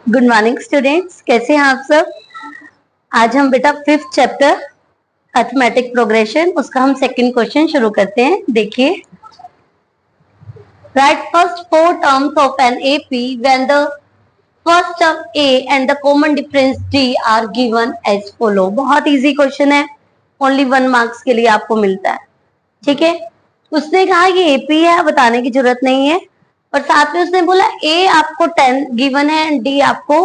Good morning students, कैसे हैं आप सब। आज हम बेटा 5th चैप्टर अर्थमेटिक प्रोग्रेशन उसका हम सेकंड क्वेश्चन शुरू करते हैं। देखिए, write first 4 terms of an AP when the first term A and the common difference D are given as follow. बहुत इजी क्वेश्चन है, ओनली 1 मार्क्स के लिए आपको मिलता है। ठीक है, उसने कहा कि एपी है, बताने की जरूरत नहीं है, और साथ में उसने बोला ए आपको 10 गिवन है एंड डी आपको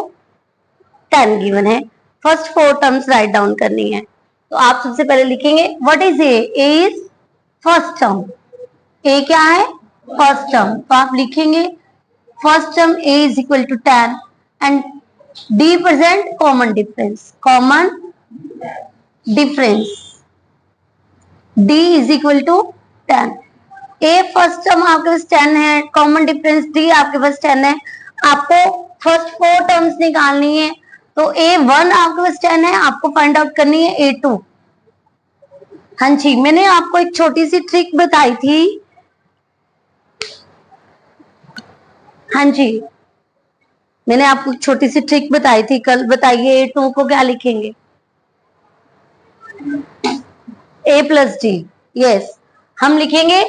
10 गिवन है। फर्स्ट 4 टर्म्स राइट डाउन करनी है। तो आप सबसे पहले लिखेंगे what is A is first term. A क्या है? First term. तो आप लिखेंगे first term A is equal to 10 and D present common difference. Common difference D is equal to 10। A first term आपके पास 10 है, कॉमन डिफरेंस डी आपके पास 10 है। आपको फर्स्ट 4 टर्म्स निकालनी है, तो A1 आपके पास 10 है, आपको फाइंड आउट करनी है A2। हाँ जी, मैंने आपको एक छोटी सी ट्रिक बताई थी। हाँ जी, मैंने आपको छोटी सी ट्रिक बताई थी कल। बताइए A2 को क्या लिखेंगे? A plus D. यस, हम लिखेंगे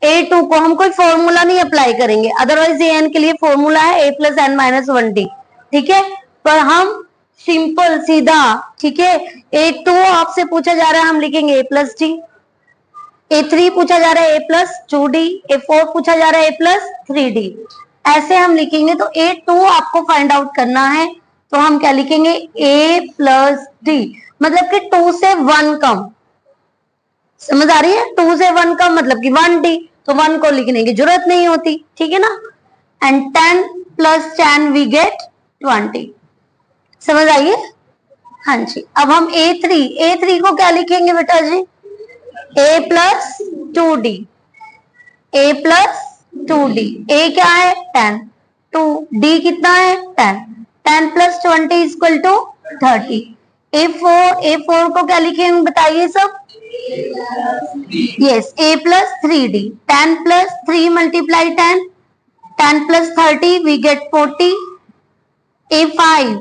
A2 को, हम कोई फॉर्मूला नहीं अप्लाई करेंगे, अदरवाइज AN के लिए फॉर्मूला है A plus N minus 1D। ठीक है, पर हम सिंपल सीधा, ठीक है, A2 आपसे पूछा जा रहा है, हम लिखेंगे A प्लस डी। A3 पूछा जा रहा है A प्लस 2D। A4 पूछा जा रहा है A प्लस 3D। ऐसे हम लिखेंगे। तो A2 आपको फाइंड आउट करना है, तो हम क्या लिखेंगे? A प्लस डी, मतलब कि 2 से 1 कम। समझ आ रही है? 2 से 1 कम मतलब कि 1D, तो 1 को लिखने की जरूरत नहीं होती। ठीक है ना। And 10 plus 10 we get 20। समझ आइए? हाँ जी, अब हम A3 को क्या लिखेंगे बेटा जी? A plus 2D। A plus 2D। A क्या है? 10। 2D कितना है? 10। 10 प्लस 20 इक्वल टू 30। A4 को क्या लिखेंगे बताइए सब? Yes, A plus 3D। 10 plus 3 multiply 10, 10 plus 30 we get 40। A5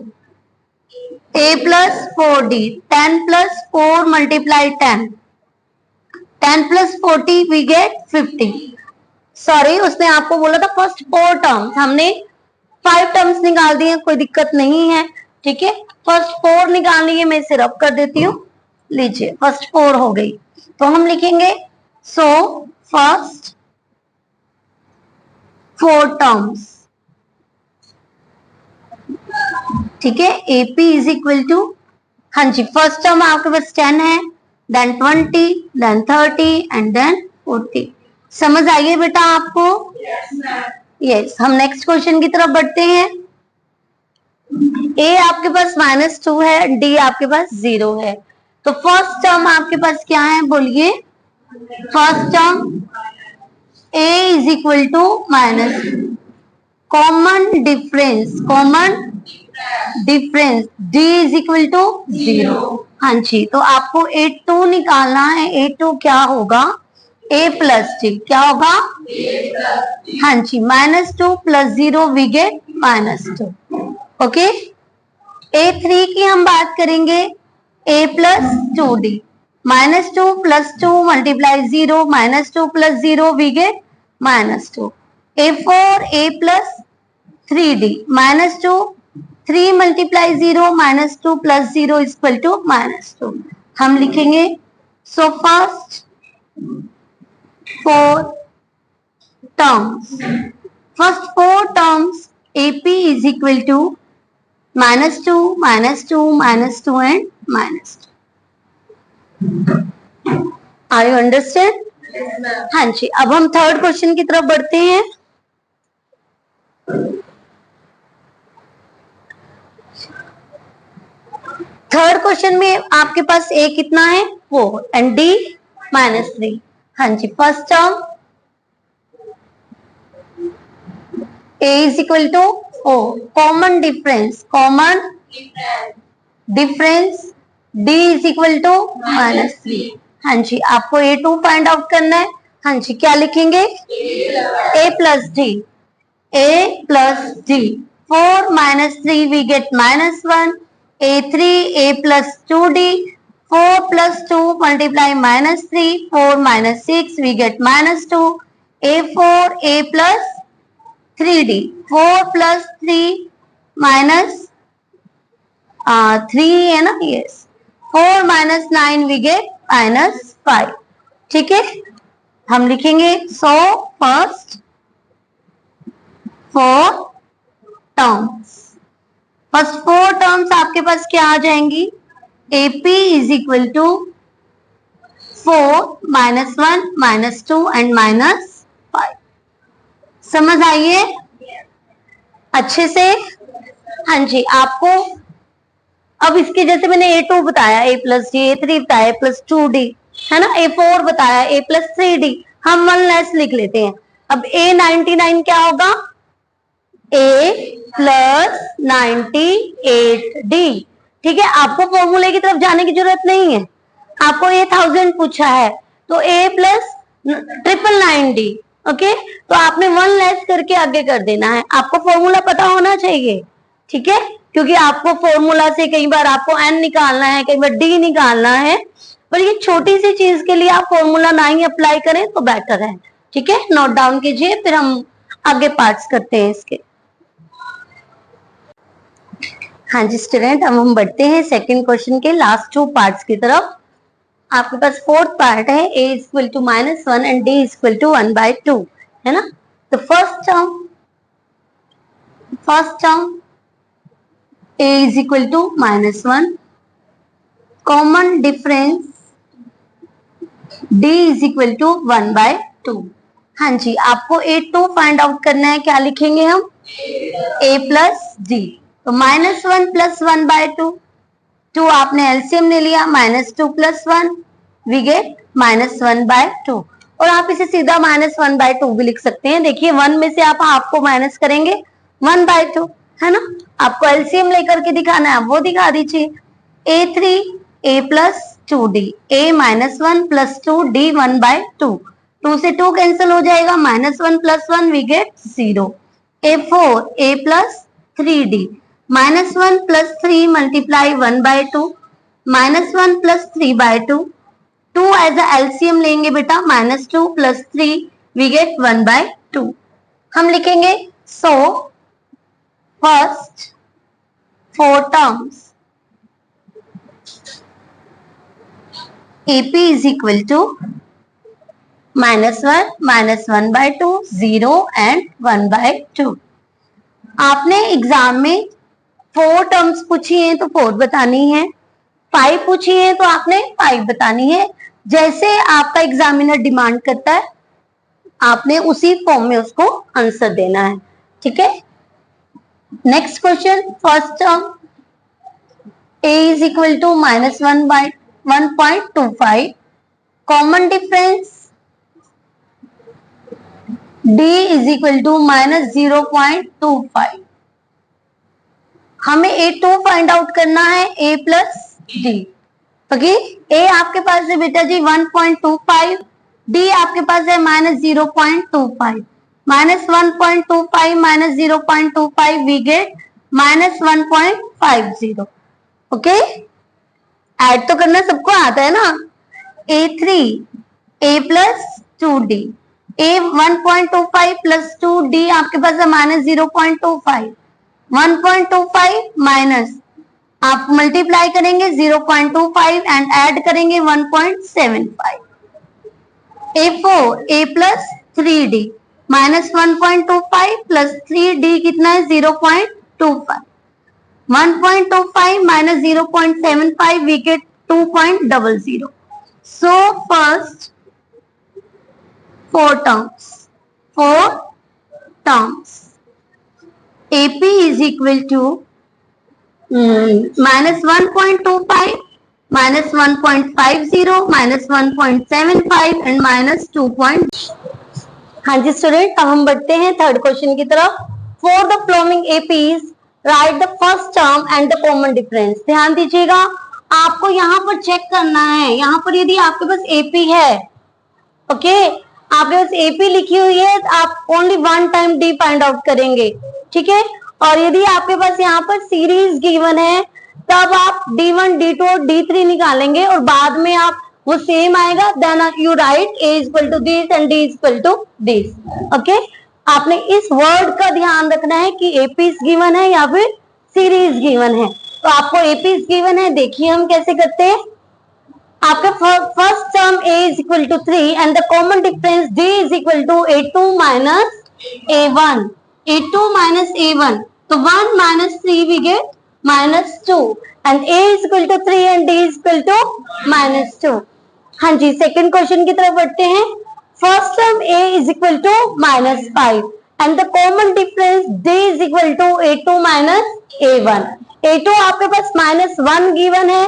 A plus 4D। 10 plus 4 multiply 10, 10 plus 40 we get 50। Sorry, उसने आपको बोला था फर्स्ट 4 टर्म्स, हमने 5 टर्म्स निकाल दिए, कोई दिक्कत नहीं है। ठीक है, फर्स्ट 4 निकालनी है, मैं सिर्फ कर देती हूँ। लीजिए, फर्स्ट 4 हो गई, तो हम लिखेंगे सो फर्स्ट 4 टर्म्स। ठीक है, एपी इज इक्वल टू, हाँ जी, फर्स्ट टर्म आपके पास 10 है, देन 20, देन 30 एंड देन 40। समझ आइए बेटा आपको? यस, हम नेक्स्ट क्वेश्चन की तरफ बढ़ते हैं। ए आपके पास -2 है, डी आपके पास 0 है। तो फर्स्ट टर्म आपके पास क्या है बोलिए? First term A is equal to minus, common difference D is equal to 0। हाँ जी, तो आपको A2 निकालना है। A2 क्या होगा? A plus D. क्या होगा? हाँ जी, -2 plus 0 we get -2। Okay, A3 की हम बात करेंगे, A plus 2D। -2 plus 2 multiply 0, -2 plus 0 we get -2। A4 A plus 3D। -2 3 multiply 0, -2 plus 0 equal to -2। हम लिखेंगे so first 4 terms, first 4 terms AP is equal to -2, -2, -2 and -2। Are you understand? हाँ जी, अब हम third question की तरफ बढ़ते हैं। Third question में आपके पास A कितना है? 4 एंड D -3। हाँ जी, first term A is equal to 4, common difference D is equal to -3। हाँ जी, आपको A2 फाइंड आउट करना है। हाँ जी, क्या लिखेंगे? A plus D. 4 minus 3 we get -1. A3 a plus 2d. 4 plus 2 multiply -3. 4 minus 6 we get -2. A4 a plus 3d. 4 plus 3 minus 3 है ना, yes. 4 minus 9 we get -5. ठीक है, हम लिखेंगे so first 4 terms, first 4 terms आपके पास क्या आ जाएंगी? AP is equal to 4 -1 -2 and -5. समझ आइए अच्छे से? हाँ जी, आपको अब इसके जैसे मैंने A2 बताया, A प्लस डी, A3 बताया प्लस 2D, है ना, A4 बताया A प्लस 3D. हम 1 लेस लिख लेते हैं. अब A99 क्या होगा? A plus 98D. ठीक है, आपको फॉर्मूले की तरफ जाने की जरूरत नहीं है. आपको A 1000 पूछा है तो A प्लस 999D. ओके, तो आपने 1 लेस करके आगे कर देना है. आपको फॉर्मूला पता होना चाहिए. ठीक है, क्योंकि आपको फॉर्मूला से कई बार आपको n निकालना है, कई बार d निकालना है, पर ये छोटी सी चीज के लिए आप फॉर्मूला ना ही अप्लाई करें तो बेटर है. ठीक है, नोट डाउन कीजिए, फिर हम आगे पार्ट्स करते हैं इसके. हाँ जी स्टूडेंट, अब हम बढ़ते हैं सेकंड क्वेश्चन के लास्ट 2 पार्ट्स की तरफ. आपके पास 4th पार्ट है a is equal to -1 and d is equal to 1/2, है ना. तो first term a is equal to -1, common difference d is equal to 1/2. हाँ जी, आपको A2 फाइंड आउट करना है. क्या लिखेंगे हम? a plus d. तो -1 प्लस 1/2. 2 आपने एलसीएम ले लिया, -2 प्लस 1 वी गेट -1/2. और आप इसे सीधा -1/2 भी लिख सकते हैं. देखिए 1 में से आप हाफ को माइनस करेंगे 1/2, है ना. आपको एलसीएम लेकर के दिखाना है, आप वो दिखा दीजिए. A3 a plus 2d, a -1 plus 2d 1/2. 2 से 2 कैंसिल हो जाएगा, -1 plus 1 we get 0. A4 a plus 3d, -1 plus 3 multiply 1/2, -1 plus 3/2. 2 as a LCM लेंगे बेटा, -2 प्लस 3 वी गेट 1/2. हम लिखेंगे so first 4 terms AP is equal to -1 -1/2 0 and 1/2. आपने exam में 4 terms पूछी हैं तो 4 बतानी है, 5 पूछी है तो आपने 5 बतानी है. जैसे आपका एग्जामिनर डिमांड करता है आपने उसी फॉर्म में उसको आंसर देना है. ठीक है, next question. First term a is equal to -1/1.25, common difference d is equal to -0.25. हमें A2 फाइंड आउट करना है a plus d. Okay, a आपके पास है बेटा जी 1.25, d आपके पास है -0.25. -1.25 -0.25 वी गेट -1.50. ओके, ऐड तो करना सबको आता है ना. A3 a plus 2d, a 1.25 plus 2d आपके पास है -0.25. 1.25 माइनस आप मल्टीप्लाई करेंगे 0.25 एंड ऐड करेंगे 1.75. A4 a plus 3d, -1.25 plus 3d कितना है 0.25. 1.25 minus 0.75 we get 2.00. So first 4 terms AP is equal to -1.25 -1.50 -1.75 and -2. हाँ जी स्टूडेंट, अब हम बढ़ते हैं थर्ड क्वेश्चन की तरफ. For the following APs right the first term and the common difference. ध्यान दीजिएगा, आपको यहाँ पर चेक करना है. यहाँ पर यदि आपके पास AP है, ओके, आपके पास AP लिखी हुई है, तो आप only 1 time D find out करेंगे. ठीक है, और यदि आपके पास यहाँ पर सीरीज गिवन है तब आप D1, D2 और D3 निकालेंगे और बाद में आप वो सेम आएगा, then you write A equal to this and D equal to this. Okay, आपने इस वर्ड का ध्यान रखना है कि एपीस गिवन है या फिर सीरीज गिवन है। तो आपको एपीस गिवन है, देखिए हम कैसे करते हैं। आपका first term A is equal to 3 and the common difference D is equal to A2 minus A1, A2 minus A1, तो 1 minus 3 we get minus 2 and A is equal to 3 and D is equal to minus 2। हाँ जी, second question की तरफ बढ़ते हैं। First term A is equal to minus 5 and the common difference D is equal to A2 minus A1। A2 आपके पास minus 1 given है,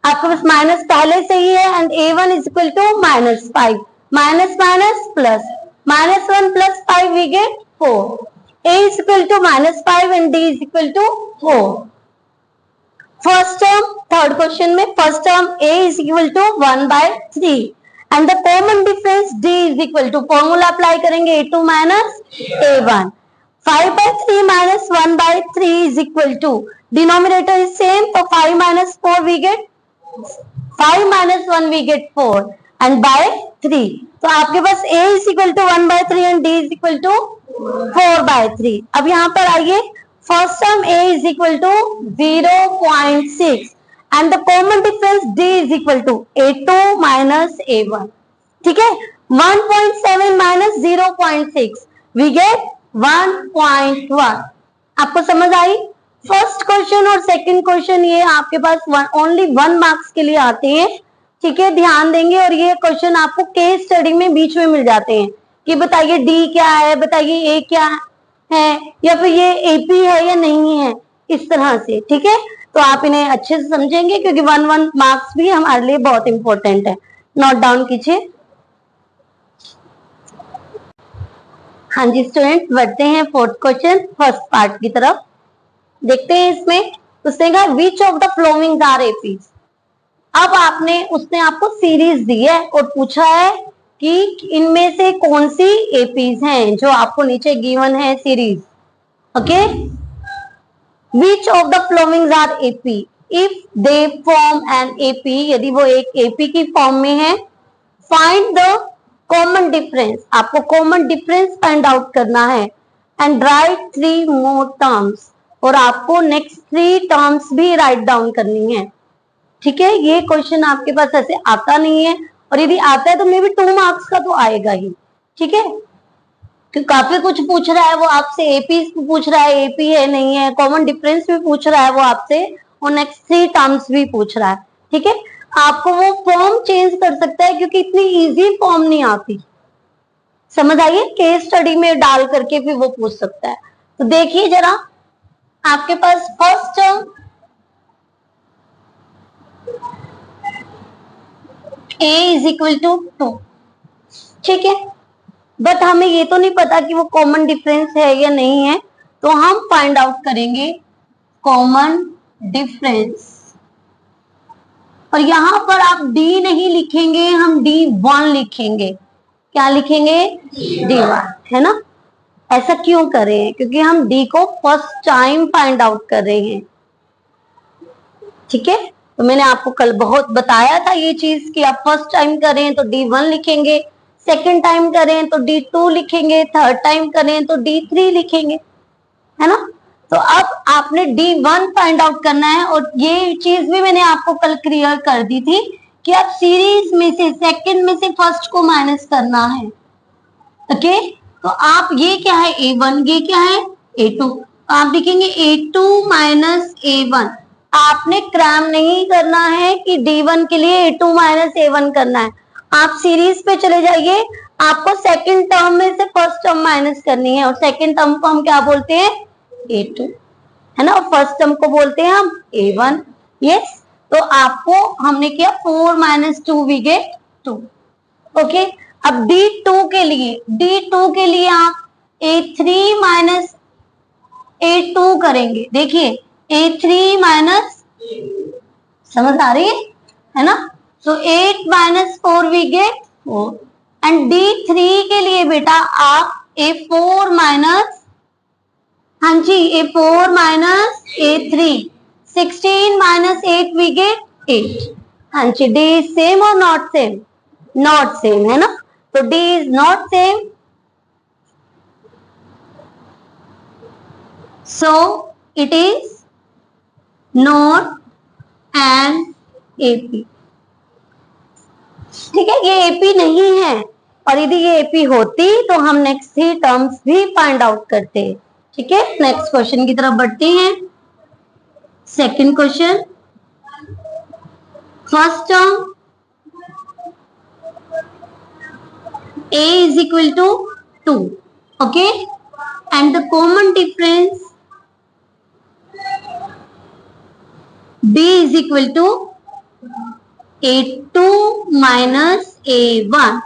आपके पास minus पहले से ही है, and A1 is equal to minus 5, minus minus plus, minus 1 plus 5 we get 4। A is equal to minus 5 and D is equal to 4. First term, third question में first term A is equal to 1 by 3 and the common difference D is equal to, formula apply करेंगे A2 minus A1, 5 by 3 minus 1 by 3 is equal to, denominator is same, तो 5 minus 4 we get 5 minus 1 we get 4 and by 3, तो आपके पास A is equal to 1 by 3 and D is equal to 4 by 3। अब यहाँ पर आइए, first term A is equal to 0.6 and the common difference D is equal to A2 minus A1, ठीक है। 1.7 minus 0.6 we get 1.1। आपको समझ आई? First question और second question ये आपके पास ओनली 1 मार्क्स के लिए आते हैं, ठीक है, ध्यान देंगे। और ये क्वेश्चन आपको केस स्टडी में बीच में मिल जाते हैं कि बताइए डी क्या है, बताइए ए क्या है, या फिर ये एपी है या नहीं है, इस तरह से, ठीक है। तो आप इन्हें अच्छे से समझेंगे क्योंकि 1 मार्क्स भी हमारे लिए बहुत इंपॉर्टेंट है, नोट डाउन कीजिए। हाँ जी स्टूडेंट, बढ़ते हैं फोर्थ क्वेश्चन फर्स्ट पार्ट की तरफ। देखते हैं इसमें उसने कहा which of the following are APs. अब उसने आपको सीरीज दी है और पूछा है कि इनमें से कौन सी एपीज हैं जो आपको नीचे गिवन है series. Okay, which of the following are AP if they form an AP, यदि वो एक एपी की फॉर्म में है, फाइंड द कॉमन डिफरेंस, आपको कॉमन डिफरेंस फाइंड आउट करना है, एंड राइट 3 मोर टर्म्स, और आपको नेक्स्ट 3 टर्म्स भी राइट डाउन करनी है, ठीक है। ये क्वेश्चन आपके पास ऐसे आता नहीं है, और यदि आता है तो मे भी 2 मार्क्स का तो आएगा ही, ठीक है, क्योंकि काफी कुछ पूछ रहा है वो आपसे, एपी पूछ रहा है, एपी है नहीं है, कॉमन डिफरेंस भी पूछ रहा है वो आपसे, और नेक्स्ट 3 टर्म्स भी पूछ रहा है, ठीक है। आपको वो फॉर्म चेंज कर सकता है क्योंकि इतनी इजी फॉर्म नहीं आती, समझ आइए, केस स्टडी में डाल करके फिर वो पूछ सकता है। तो देखिए जरा, आपके पास first term A is equal to 2, ठीक है, बट हमें ये तो नहीं पता कि वो कॉमन डिफरेंस है या नहीं है, तो हम फाइंड आउट करेंगे कॉमन डिफरेंस। और यहां पर आप D नहीं लिखेंगे, हम D1 लिखेंगे। क्या लिखेंगे? D1, है ना। ऐसा क्यों कर रहे हैं? क्योंकि हम D को फर्स्ट टाइम फाइंड आउट कर रहे हैं, ठीक है। तो मैंने आपको कल बहुत बताया था ये चीज कि आप फर्स्ट टाइम करें तो D1 लिखेंगे, सेकंड टाइम करें तो D2 लिखेंगे, थर्ड टाइम करें तो D3 लिखेंगे, है ना। तो अब आपने D1 फाइंड आउट करना है, और ये चीज भी मैंने आपको कल क्लियर कर दी थी कि आप सीरीज में से सेकंड में से फर्स्ट को माइनस करना है। ओके, तो आप ये क्या है A1, ये क्या है A2, आप लिखेंगे A2 माइनस A1। आपने क्रैम नहीं करना है कि D1 के लिए A2 माइनस A1 करना है, आप सीरीज पे चले जाइए, आपको सेकंड टर्म में से फर्स्ट टर्म माइनस करनी है, और सेकंड टर्म को हम क्या बोलते हैं? A2, है ना, और फर्स्ट टर्म को बोलते हैं हम A1। यस, तो आपको हमने किया 4 माइनस 2 वी गेट 2। ओके, अब D2 के लिए आप A3 माइनस A2 करेंगे। देखिए A3 माइनस, समझ आ रही है ना। So 8 minus 4 we get 4, and D3 के लिए बेटा आप A4 माइनस हाँ जी, A4 minus A3, 16 minus 8 we get 8। हाँ जी, D इज सेम और नॉट सेम? नॉट सेम है ना, तो D is not same, so it is not an AP। ठीक है, ये AP नहीं है, और यदि ये AP होती तो हम नेक्स्ट 3 टर्म्स भी फाइंड आउट करते। ठीक है, नेक्स्ट क्वेश्चन की तरफ बढ़ते हैं। Second question, first term A is equal to 2, okay, and the common difference B is equal to A2 minus A1।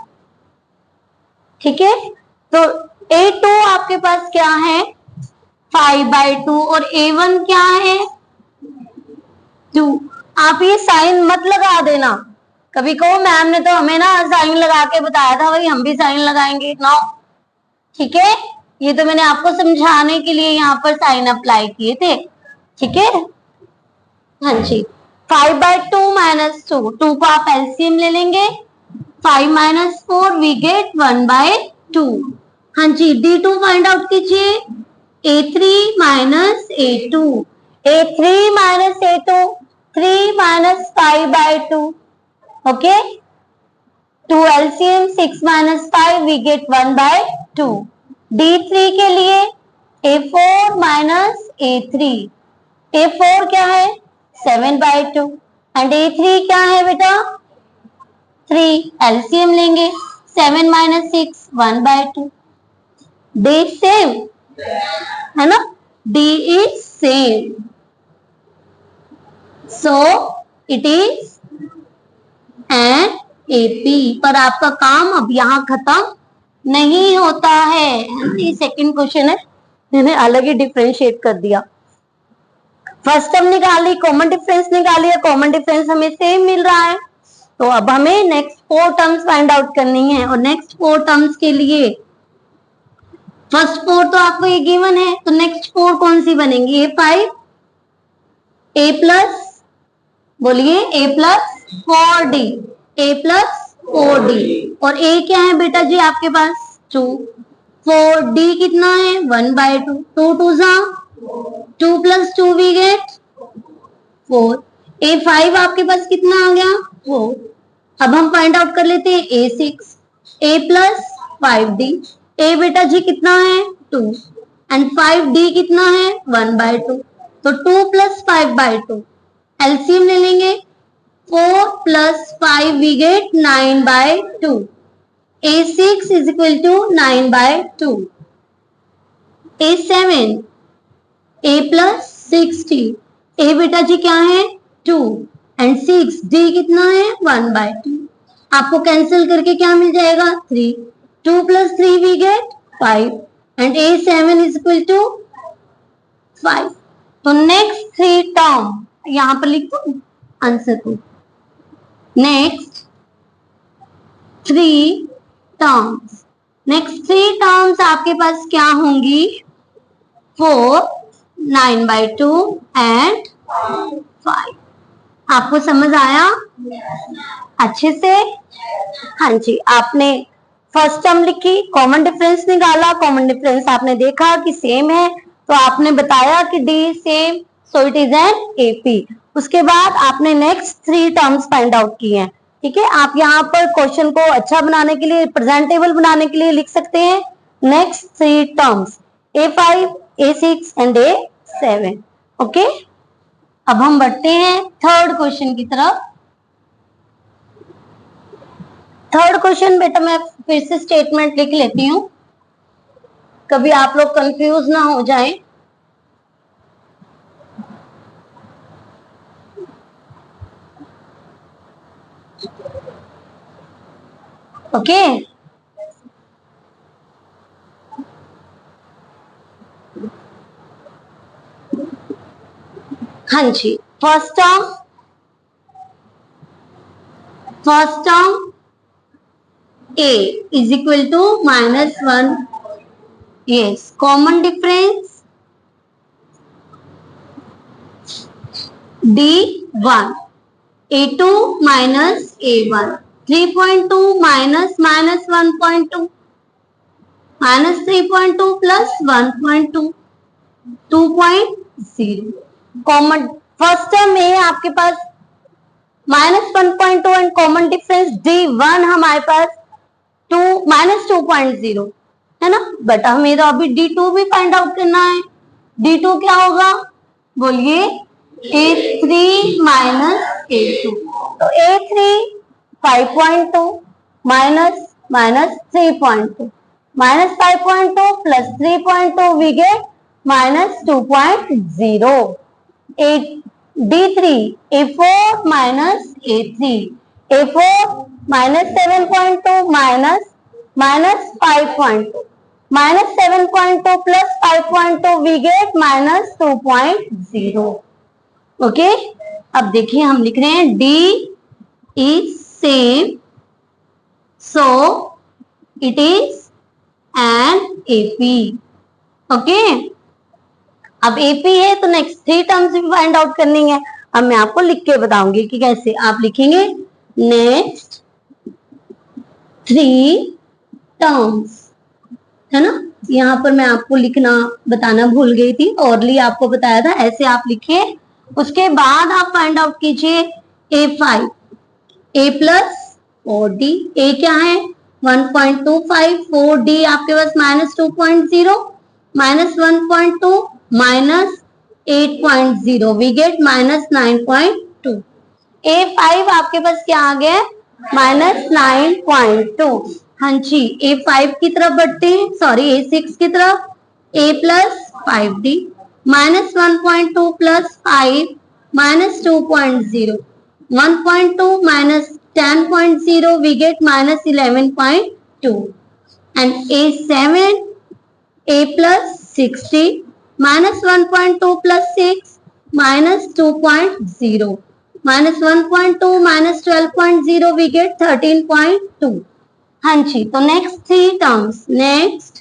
ठीक है, तो A2 आपके पास क्या है, 5/2, और A1 क्या है, 2। आप ये साइन मत लगा देना, कभी कहो मैम ने तो हमें ना साइन लगा के बताया था, वही हम भी साइन लगाएंगे ना। ठीक है, ये तो मैंने आपको समझाने के लिए यहाँ पर साइन अप्लाई किए थे। ठीक है, हाँ जी, 5/2 माइनस 2, 2 को आप एलसीएम ले लेंगे, 5 माइनस 4 वी गेट 1/2। हाँ जी, D2 फाइंड आउट कीजिए, A3 minus A2, A3 minus A2, 3 minus 5/2, okay, 2 LCM, 6 minus 5 we get 1/2। D3 के लिए A4 माइनस A3, A4 क्या है, 7/2, एंड A3 क्या है बेटा, 3, एलसीएम लेंगे, 7 माइनस 6, 1/2। D सेम है ना, D is same, so it is an AP। पर आपका काम अब यहाँ खत्म नहीं होता है, ये सेकंड क्वेश्चन है, मैंने अलग ही डिफरेंशिएट कर दिया। फर्स्ट टर्म निकाली, कॉमन डिफरेंस निकालिए, कॉमन डिफरेंस हमें सेम मिल रहा है, तो अब हमें नेक्स्ट 4 टर्म्स फाइंड आउट करनी है, और नेक्स्ट 4 टर्म्स के लिए फर्स्ट 4 तो आपको ये गिवन है, तो नेक्स्ट 4 कौन सी बनेंगी, A5, A प्लस, बोलिए A plus 4D, A plus 4D, और A क्या है बेटा जी आपके पास, 2, 4D कितना है, 1/2, 2 2 जा 2 प्लस 2 वी गेट 4, A5 आपके पास कितना आ गया, 4। अब हम फाइंड आउट कर लेते हैं A6, A plus 5D, A बेटा जी कितना है, 2, एंड 5D कितना है, 1/2, तो 2 प्लस 5/2, एलसीएम ले लेंगे, 4 plus 5 we get 9/2, A6 is equal to 9/2, A7, A plus 60, A बेटा जी क्या है, 2, एंड 6D कितना है, 1/2, आपको कैंसिल करके क्या मिल जाएगा, 3, 2 plus 3 we get 5, and A7 is equal to 5। तो नेक्स्ट 3 टर्म यहां पर लिख दो आंसर को, नेक्स्ट 3 टर्म्स, नेक्स्ट 3 टर्म्स आपके पास क्या होंगी, 4, 9/2 एंड 5। आपको समझ आया अच्छे से? हाँ जी, आपने फर्स्ट टर्म लिखी, कॉमन डिफरेंस निकाला, कॉमन डिफरेंस आपने देखा कि सेम है, तो आपने बताया कि D same, so it is an AP। उसके बाद आपने नेक्स्ट 3 टर्म्स फाइंड आउट किए हैं। ठीक है, आप यहाँ पर क्वेश्चन को अच्छा बनाने के लिए, प्रेजेंटेबल बनाने के लिए लिख सकते हैं next 3 terms, A5, A6 and A7। Okay, अब हम बढ़ते हैं थर्ड क्वेश्चन की तरफ। थर्ड क्वेश्चन बेटा मैं फिर से स्टेटमेंट लिख लेती हूँ, कभी आप लोग कंफ्यूज ना हो जाएं। ओके, हाँ जी, first term A is equal to -1, yes, common difference D1, A2 minus A1, 3.2 minus minus 1.2, minus 3.2 plus 1.2, 2.0. Common first term में आपके पास -1.2 एंड कॉमन डिफरेंस D1 हमारे पास -2.0 है ना, बट हमें तो अभी D2 भी फाइंड आउट करना है। D2 क्या होगा बोलिए, A3 minus A2, तो A3 5.2 minus minus 3.2, minus 5.2 plus 3.2 we get minus 2.0. D3 A4 minus A3, A4 minus 7.2 minus minus 5.2, minus 7.2 plus 5.2 we get minus 2.0. Okay, अब देखिए हम लिख रहे हैं D is same, so it is an AP. Okay, अब AP है तो next 3 terms भी फाइंड आउट करनी है। अब मैं आपको लिख के बताऊंगी कि कैसे। आप लिखेंगे नेक्स्ट 3 टर्म्स, है ना। यहाँ पर मैं आपको लिखना बताना भूल गई थी, ओरली आपको बताया था, ऐसे आप लिखिए। उसके बाद आप फाइंड आउट कीजिए A5, A plus 4D, A क्या है 1.25, 4D आपके पास -2.0, -1.2 माइनस 8.0 वी गेट -9.2। A5 आपके पास क्या आ गया -9.2। हाँ जी, A5 की तरफ बढ़ते हैं, सॉरी A6 की तरफ। A plus 5D, -1.2 plus 5 -2.0, 1.2 minus 10.0 we get -11.2, and A7 A plus 60 -1.2 plus 6 -2.0, -1.2 minus 12.0 we get 13.2। हाँ जी, तो next 3 terms, next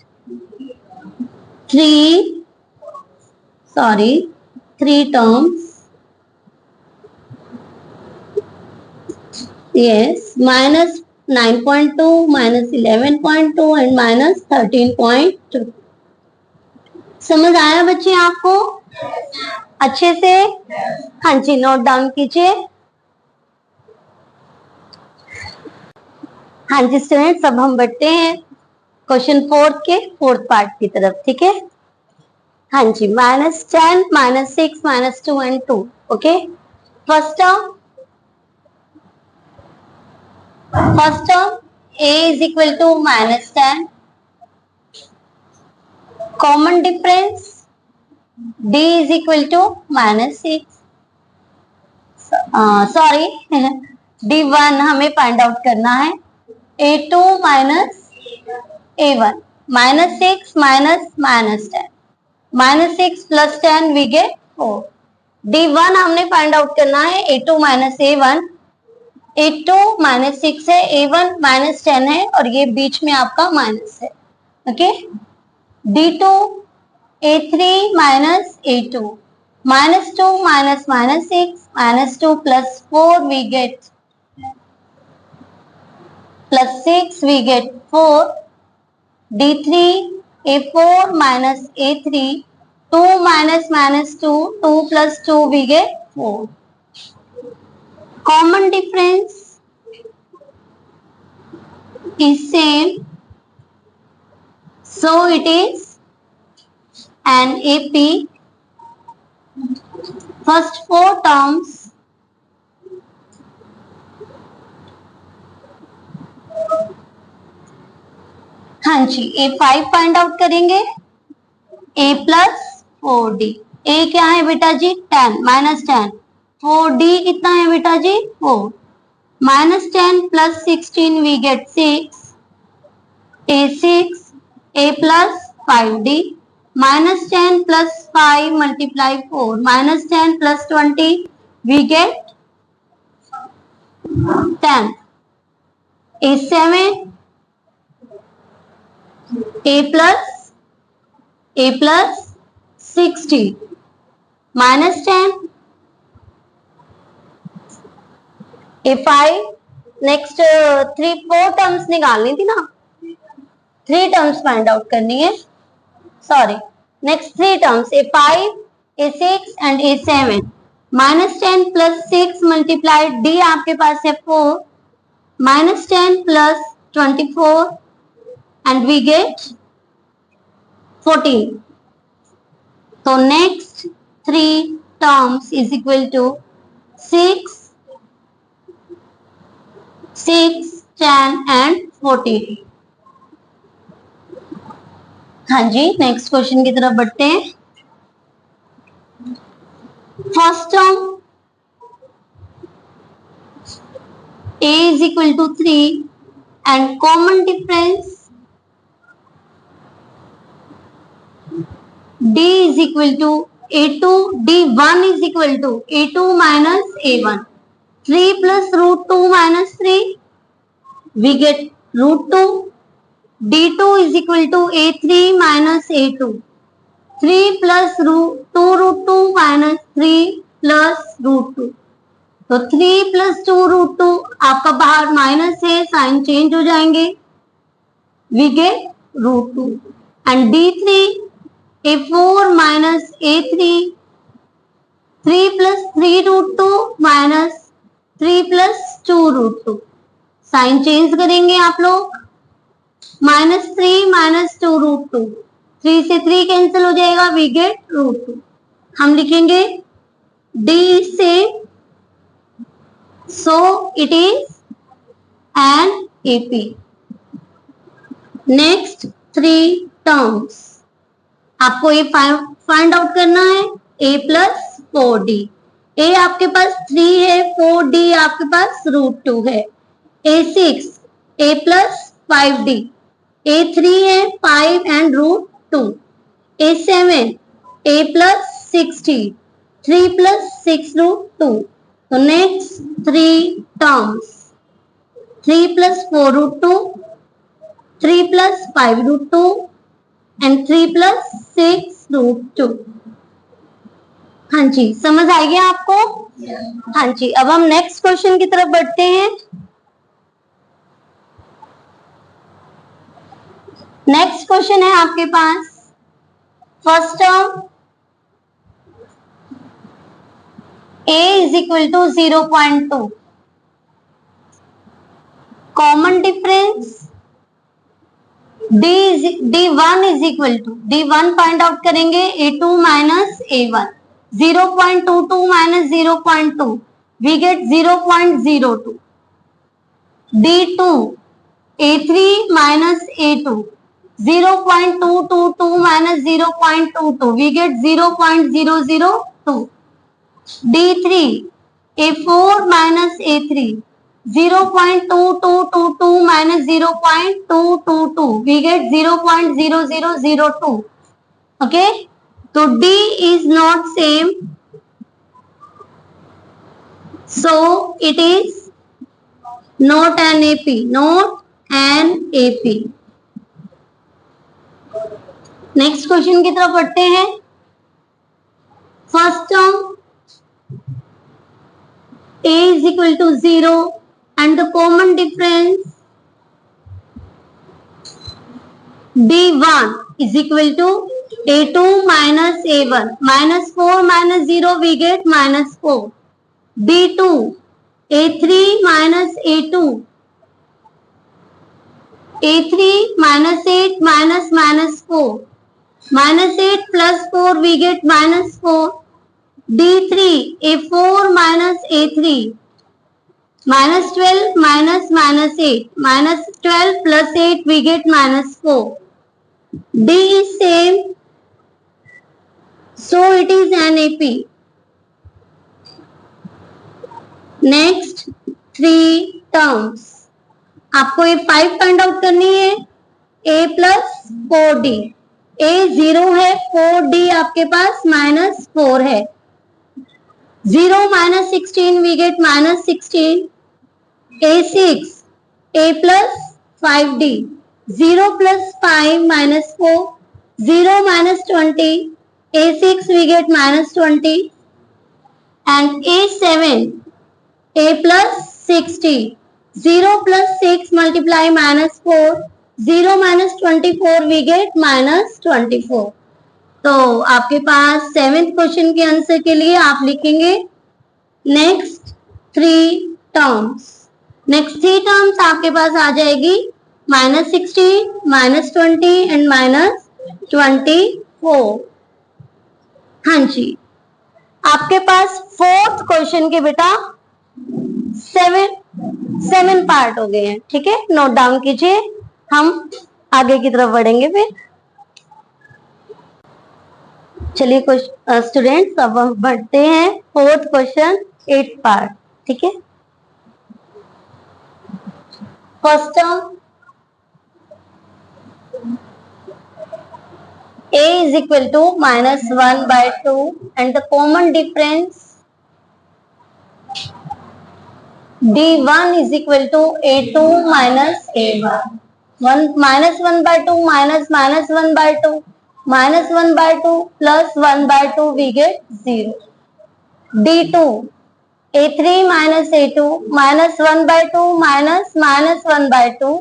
3 terms, yes, -9.2, -11.2 and -13.2। समझ आया बच्चे आपको अच्छे से? हाँ जी, नोट डाउन कीजिए। हाँ जी स्टूडेंट्स, अब हम बढ़ते हैं क्वेश्चन 4 के 4th पार्ट की तरफ, ठीक है। हाँ जी, -10, -6, -2 and 2। Okay, first term A is equal to -10, common difference D is equal to -6, sorry D1 हमें फाइंड आउट करना है। A2 minus A1, -6 minus -10, -6 plus 10 we get 4। D1 हमने फाइंड आउट करना है, A2 minus A1, A2 -6 है, A1 -10 है, और ये बीच में आपका माइनस है। Okay, D2 A3 minus A2, -2 minus -6, -2 plus 4 we get +6 we get 4। D3 A4 minus A3, 2 minus -2, 2 plus 2 we get 4। Common difference is same, so it is an AP। First 4 terms हाँ जी, A5 find out करेंगे, A plus 4D। A क्या है बेटा जी 10, -10, 4D कितना है बेटा जी 4, -10 plus 16 we get 6, A6 A plus 5D, -10 plus 5 multiply 4, -10 plus 20 we get 10, A7 A plus 60, -10 A5 next 3-4 terms निकालनी थी ना, 3 टर्म्स फाइंड आउट करनी है, sorry next 3 terms A5 A6 and A7 -10 + 6 multiplied D आपके पास है 4 -10 + 24 and we get 14. So next 3 terms is equal to 6, 10 and 14. हाँ जी next question की तरफ बढ़ते हैं। First term a is equal to 3 and common difference d is equal to a2, d1 is equal to a2 minus a1. 3 plus root 2 minus 3, we get root 2. d2 is equal to a3 minus a2. 3 plus root 2 minus 3 plus root 2. तो 3 plus 2 root 2 आपका बाहर minus है, sign change हो जाएंगे, we get root 2. and d3 a4 minus a3, 3 plus 3 root 2 minus 3 plus 2 root 2. Sign change करेंगे आप लोग, -3 minus 2 root 2, 3 से 3 कैंसिल हो जाएगा, we get root 2. हम लिखेंगे d same, so it is an AP. next 3 terms आपको ये फाइंड आउट करना है, a plus 4d. a आपके पास 3 है, 4d आपके पास root 2 है. a6 a plus 5d, a3 है 5 and root 2. a7 a plus 60, 3 plus 6 root 2. So next 3 terms, 3 plus 4 root 2, 3 plus 5 root 2 and 3 plus 6 root 2. हाँ जी समझ आ गया आपको? हाँ जी अब हम नेक्स्ट क्वेश्चन की तरफ बढ़ते हैं। नेक्स्ट क्वेश्चन है आपके पास first term a is equal to 0.2, common difference d1 is equal to, d1 find out करेंगे a2 minus a1, 0.22 minus 0.2, we get 0.02. d2 a3 minus a2, 0.222 minus 0.22, we get 0.002. d3 a4 minus a3, 0.2222 minus 0.222, we get 0.0002. okay, so d is not same, so it is not an AP, not an AP. Next question की तरफ बढ़ते हैं। First term a is equal to 0 and the common difference d1 is equal to a2 minus a1, -4 minus 0 we get -4. d2 a3 minus a2, a3 -8 minus -4, -8 plus 4 we get -4. d3 a4 minus a3, -12 minus -8, -12 plus 8 we get -4. d is same, so it is an AP. next 3 terms आपको ये 5 find out करनी है, a plus 4d, a 0 है, 4d आपके पास -4 है, 0 minus 16 we get -16. a6 a plus 5d, 0 plus 5 -4, 0 minus 20, a6 we get -20. and a7 a plus 60. 0 plus 6 multiply minus 4. 0 minus 24 we get minus 24. तो आपके पास 7th question के answer के लिए आप लिखेंगे नेक्स्ट 3 टर्म्स. नेक्स्ट 3 टर्म्स आपके पास आ जाएगी -60, -20 एंड -24. हाँ जी, आपके पास 4th क्वेश्चन के बेटा 7 पार्ट हो गए हैं. ठीक है, नोट डाउन कीजिए. हम आगे की तरफ बढ़ेंगे फिर. चलिए स्टूडेंट्स, अब हम बढ़ते हैं 4th क्वेश्चन 8 पार्ट. ठीक है, first term a is equal to -1/2 and the common difference d1 is equal to a2 minus a1. -1/2 -1/2 -1/2 plus 1/2 we get 0. d2 a3 minus a2 -1/2 minus -1/2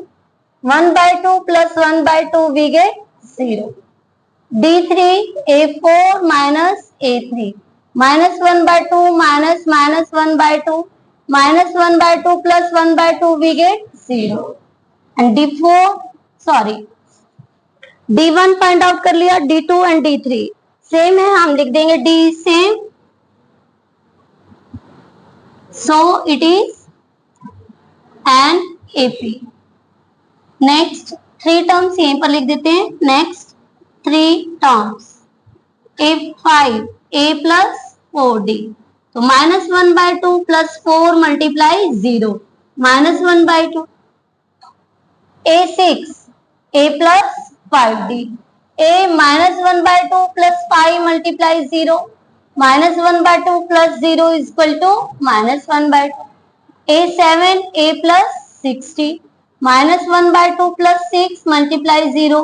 1/2 plus 1/2 we get 0. d3 a4 minus a3 -1/2 minus -1/2 -1/2 plus 1/2 we get 0. and d1 find out कर लिया. d2 and d3 same है, हम लिख देंगे d same. so it is an AP. Next 3 terms यहीं पर लिख देते हैं. Next 3 terms a5 a plus 4d. तो -1/2 plus 4 multiply 0 -1/2. a6 a plus 5d. a -1/2 plus 5 multiply 0 -1/2 plus 0 is equal to -1/2. a7 a plus 60 -1/2 plus 6 multiply 0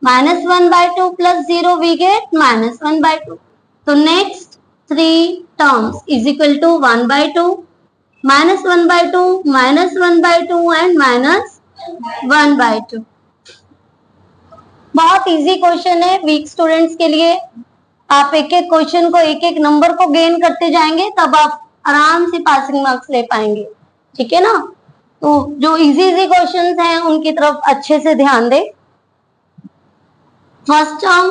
-1/2 plus 0 we get -1/2. So next 3 terms is equal to 1/2 -1/2 -1/2 and -1/2. बहुत easy question है week students के लिए. आप एक एक question को एक एक नंबर को गेन करते जाएंगे, तब आप आराम से पासिंग मार्क्स ले पाएंगे. ठीक है ना. तो जो इजी क्वेश्चंस हैं उनकी तरफ अच्छे से ध्यान दें. First term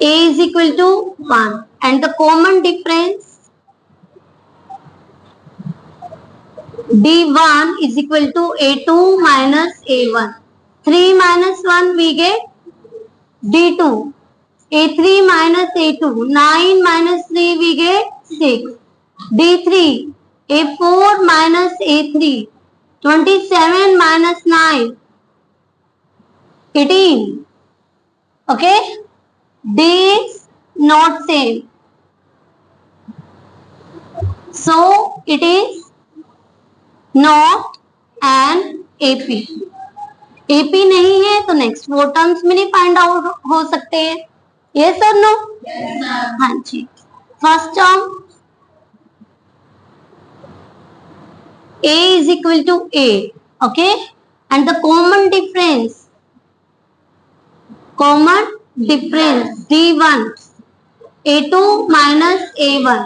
a is equal to 1 and the common difference d1 is equal to a2 minus a1. 3 minus 1 we get d2. a3 minus a2. 9 minus 3 we get 6. d3 a4 minus a3. 27 minus 9 18. Okay, d is not same, so it is not an AP. AP नहीं है तो next 4 terms में नहीं find out हो सकते हैं. Yes और no? हाँ जी. First term a is equal to a. okay, and the common difference d1 a2 minus a1.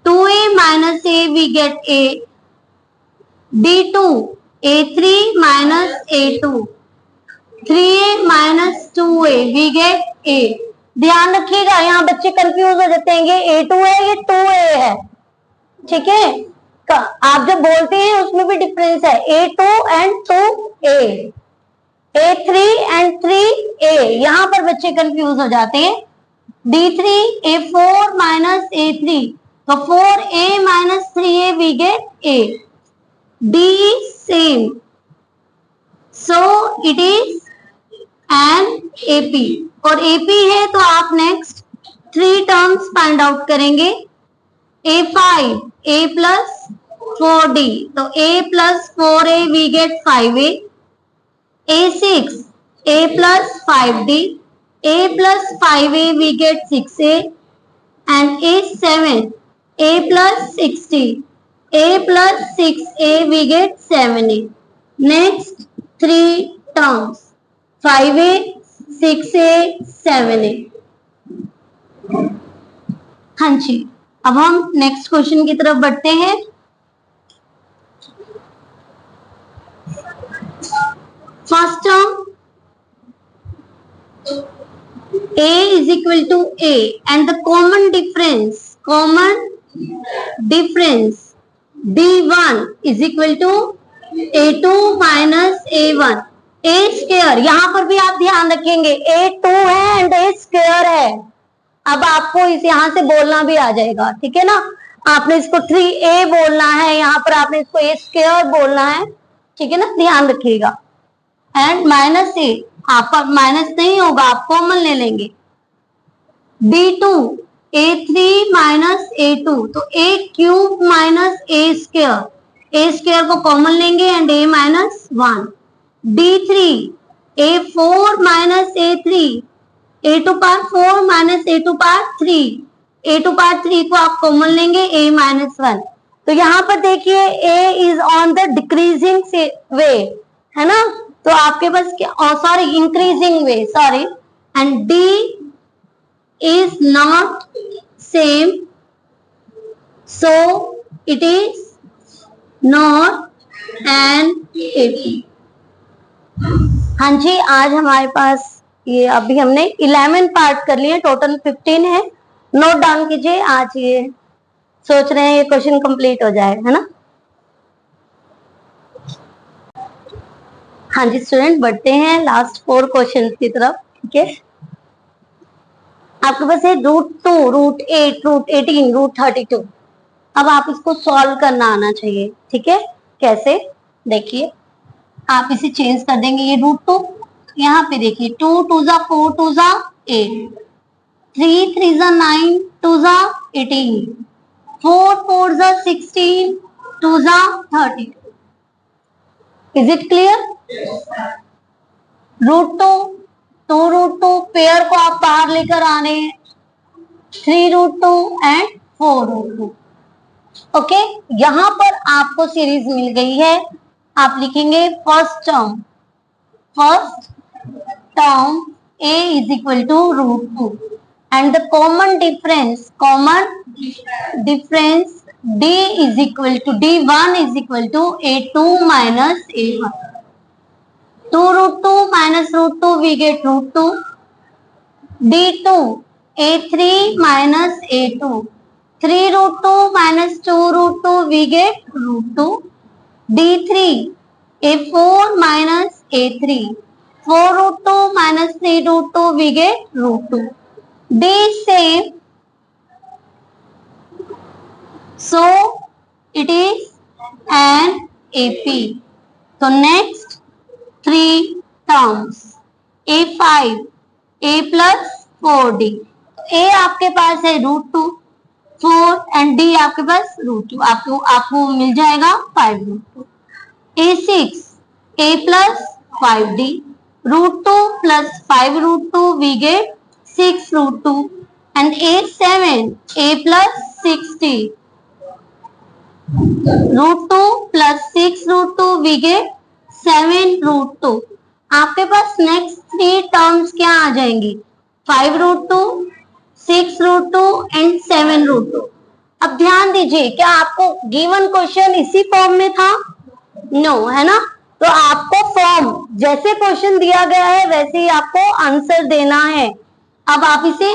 2a minus a we get a. d2 a3 minus a2. 3a minus 2a we get a. ध्यान रखिएगा, यहाँ बच्चे confuse हो जाते हैं, ये a2 है ये 2a है. ठीक है, आप जब बोलते हैं उसमें भी डिफरेंस है. a2 and 2a, a3 and 3a. यहाँ पर बच्चे कंफ्यूज हो जाते हैं. d3 a4 minus a3. तो 4a minus 3a we get a. d is same, so it is an AP. और AP है तो आप नेक्स्ट 3 टर्म्स फाइंड आउट करेंगे. a5 a plus 4d. तो a plus 4a we get 5a. a6 a plus 5d. a plus 5a we get 6a. and a7 a plus 60, a plus 6a we get 7a. Next 3 terms 5a, 6a, 7a. हाँ जी, अब हम next question की तरफ बढ़ते हैं। First term a is equal to a and the common difference d1 is equal to a2 minus a1 a square. यहां पर भी आप ध्यान रखेंगे a2 है एंड a स्क्वायर है। अब आपको इस यहां से बोलना भी आ जाएगा, ठीक है ना। आपने इसको 3a बोलना है, यहाँ पर आपने इसको a स्क्वायर बोलना है, ठीक है ना, ध्यान रखिएगा। एंड माइनस ए, आपका माइनस नहीं होगा, आप कॉमन ले लेंगे। d2 a3 माइनस a2, तो a cube minus a square को कॉमन लेंगे and a minus 1। d3 a4 minus a3, a2 power 4 minus a2 power 3, a2 power 3 को आप कॉमन लेंगे a माइनस 1। तो यहाँ पर देखिए a is on the decreasing way, है ना, तो आपके पास क्या, sorry increasing way, sorry, and d is not same, so it is not an AP। हाँ जी, आज हमारे पास ये अभी हमने 11 पार्ट कर लिए, टोटल 15 है। नोट डाउन कीजिए, आज ये सोच रहे हैं ये क्वेश्चन कंप्लीट हो जाए, है ना। हाँ जी स्टूडेंट, बढ़ते हैं लास्ट 4 क्वेश्चन की तरफ, ठीक है। आपके पास है √2, √8, √18, √32। अब आप इसको सॉल्व करना आना चाहिए, ठीक है। कैसे, देखिए आप इसे चेंज कर देंगे, ये √2 यहाँ पे देखिए 2 2 जा 4 2 जा 8, 3 3 जा 9 2 जा 18, 4 4 जा 16, 2 जा 32। Is it clear? √2 2√2 पेयर को आप बाहर लेकर आने हैं, 3√2 एंड 4√2। ओके, यहां पर आपको सीरीज मिल गई है। आप लिखेंगे first term a is equal to √2 and the common difference d is equal to d1 is equal to a2 minus a1। 2√2 minus √2 we get √2, d2 a3 minus a2, 3√2 minus 2√2 we get √2, d3 a4 minus a3, 4√2 minus 3√2 we get √2, d same, so it is an AP। so next 3 terms a5 a plus 4d, a आपके पास है √2, 4 and d आपके पास √2, आपको मिल जाएगा 5√2। a6 a plus 5d, √2 plus 5√2 we get 6√2 and a7 a plus 6d, √2 plus 6√2 we get 7√2। आपके पास next 3 terms क्या आ जाएंगी, 5√2, 6√2 and 7√2। अब ध्यान दीजिए, क्या आपको गिवन क्वेश्चन इसी फॉर्म में था? नो, है ना। तो आपको फॉर्म जैसे क्वेश्चन दिया गया है वैसे ही आपको आंसर देना है। अब आप इसे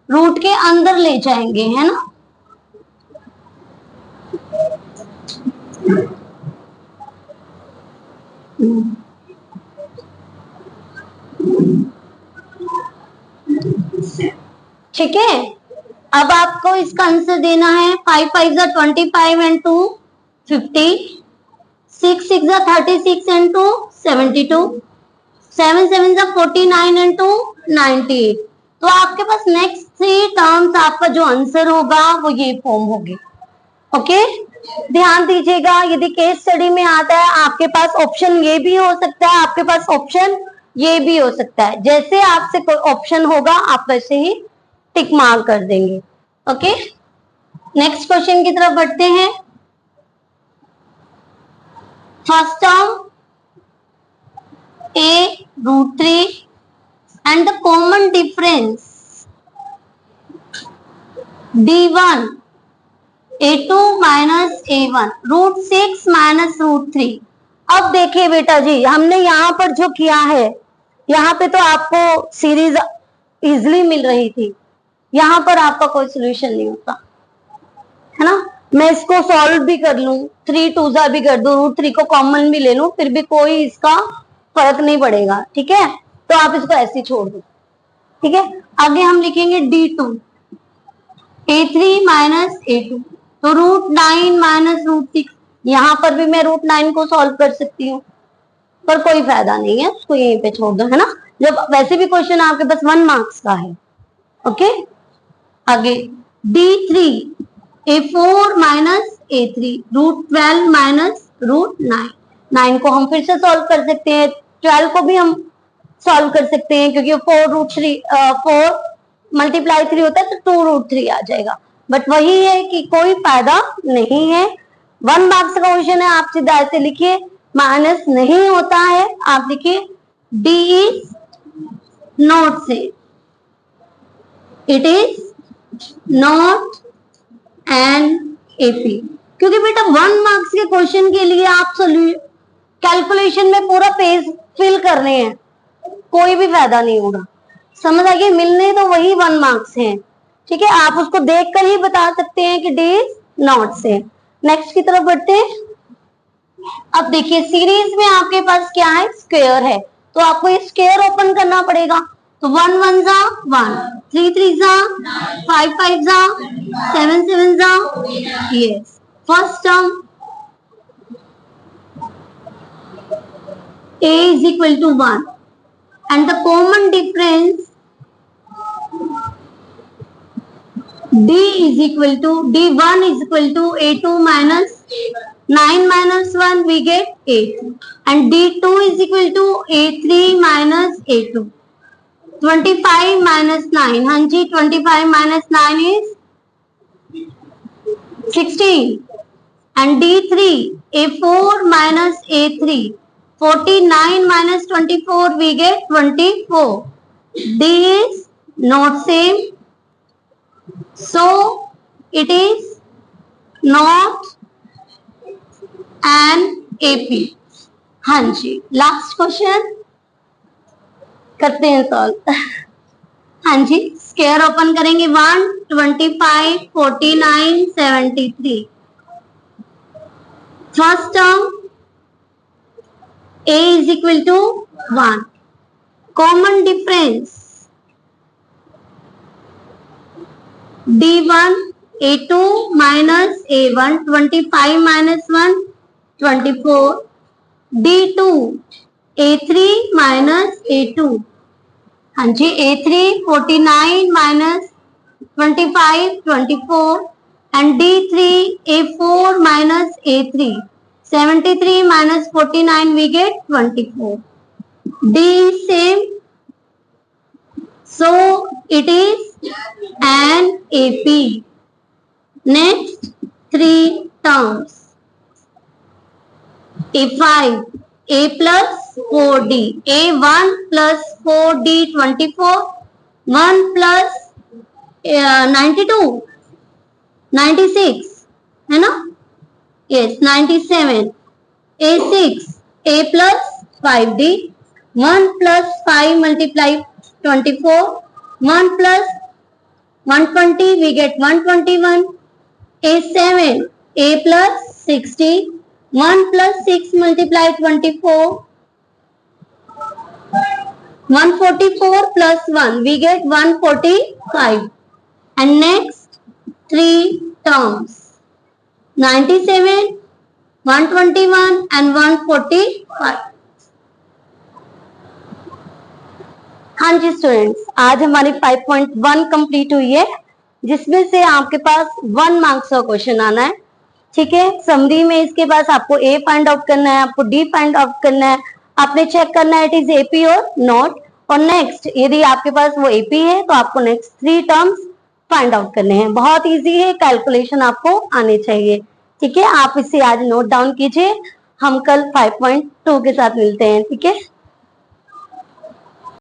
रूट के अंदर ले जाएंगे, है ना। ठीक है, अब आपको इसका आंसर देना है 5 5 जा 25 एंड 2 50, 6 6 जा 36 एंड 2 72, 7 7 जा 49 एंड 2 98। तो आपके पास नेक्स्ट 3 टर्म्स आपका जो आंसर होगा वो ये फॉर्म होगी। ओके, ध्यान दीजिएगा, यदि केस स्टडी में आता है आपके पास ऑप्शन ये भी हो सकता है, आपके पास ऑप्शन ये भी हो सकता है। जैसे आपसे कोई ऑप्शन होगा आप वैसे ही टिक मार्क कर देंगे। ओके, नेक्स्ट क्वेश्चन की तरफ बढ़ते हैं। First term a√3 and the common difference d1 a2 minus a1 √6 minus √3। अब देखिए बेटा जी, हमने यहाँ पर जो किया है, यहाँ पे तो आपको सीरीज इजिली मिल रही थी, यहाँ पर आपका कोई सोल्यूशन नहीं होता है ना। मैं इसको सॉल्व भी कर लूं, 3 2 भी कर दूं, √3 को कॉमन भी ले लूं, फिर भी कोई इसका फर्क नहीं पड़ेगा, ठीक है। तो आप इसको ऐसे ही छोड़ दो, ठीक है। आगे हम लिखेंगे d2 a3 माइनस a2, तो √9 माइनस √6। यहाँ पर भी मैं √9 को सॉल्व कर सकती हूँ, पर कोई फायदा नहीं है, उसको यहीं पे छोड़ दो, है ना। जब वैसे भी क्वेश्चन आपके पास 1 मार्क्स का है। ओके, आगे d3 a4 minus a3 √12 minus √9। 9 को हम फिर से सॉल्व कर सकते हैं, 12 को भी हम सॉल्व कर सकते हैं, क्योंकि 4 मल्टीप्लाई 3 होता है तो 2√3 आ जाएगा। बट वही है कि कोई फायदा नहीं है, 1 मार्क्स का क्वेश्चन है, आप सीधा ऐसे लिखिए, माइनस नहीं होता है, आप लिखिए D is not same, it is not an AP. क्योंकि बेटा 1 मार्क्स के क्वेश्चन के लिए आप कैलकुलेशन में पूरा पेज फिल कर रहे हैं, कोई भी फायदा नहीं होगा, समझ आ गई। मिलने तो वही 1 मार्क्स हैं, ठीक है। आप उसको देखकर ही बता सकते हैं कि D is not same. Next की तरफ बढ़ते हैं। अब देखिए सीरीज में आपके पास क्या है, स्क्वायर है, तो आपको ये स्क्वायर ओपन करना पड़ेगा। तो 1 1 जा 1, 3 3 जा 5 5 जा 7 7 जा, yes. First term a is equal to 1 and the common difference d is equal to d1 is equal to a2 minus 9 minus 1 we get 8 and d2 is equal to a3 minus a2 25 minus 9, हाँ जी 25 minus 9 is 16 and d3 a4 minus a3 49 minus 24 we get 24. D is not same, so it is not an AP। हाँ जी, last question करते हैं solve. हाँ जी, square open करेंगे 1 25 49 73। First term a is equal to 1, common difference d1 a2 minus a1 25 minus 1 24, d2 a3 minus a2, हाँ जी a3 49 minus 25 24 and d3 a4 minus a3 73 minus 49 we get 24. D is same, so it is an AP. Next 3 terms. A5 a plus 4d, a1 plus 4d 24, 1 plus 92 96 है ना, yes 97, a6 a plus 5d, 1 plus 5 multiply 24, 1 plus 120 we get 121, a7 a plus 60, 1 plus 6 multiply 24, 144 plus 1 we get 145 and next 3 terms 97, 121 and 145। हाँ जी students, आज हमारी 5.1 complete हुई है, जिसमें से आपके पास 1 मार्क्स का क्वेश्चन आना है, ठीक है। समरी में इसके पास आपको A फाइंड आउट करना है, आपको D फाइंड आउट करना है, आपने चेक करना है इट इज AP और नॉट। और नेक्स्ट यदि आपके पास वो AP है तो आपको नेक्स्ट 3 टर्म्स फाइंड आउट करने हैं। बहुत इजी है, कैलकुलेशन आपको आने चाहिए। ठीक है, आप इसे आज नोट डाउन कीजिए। हम कल 5.2 के साथ मिलते हैं। ठीक है।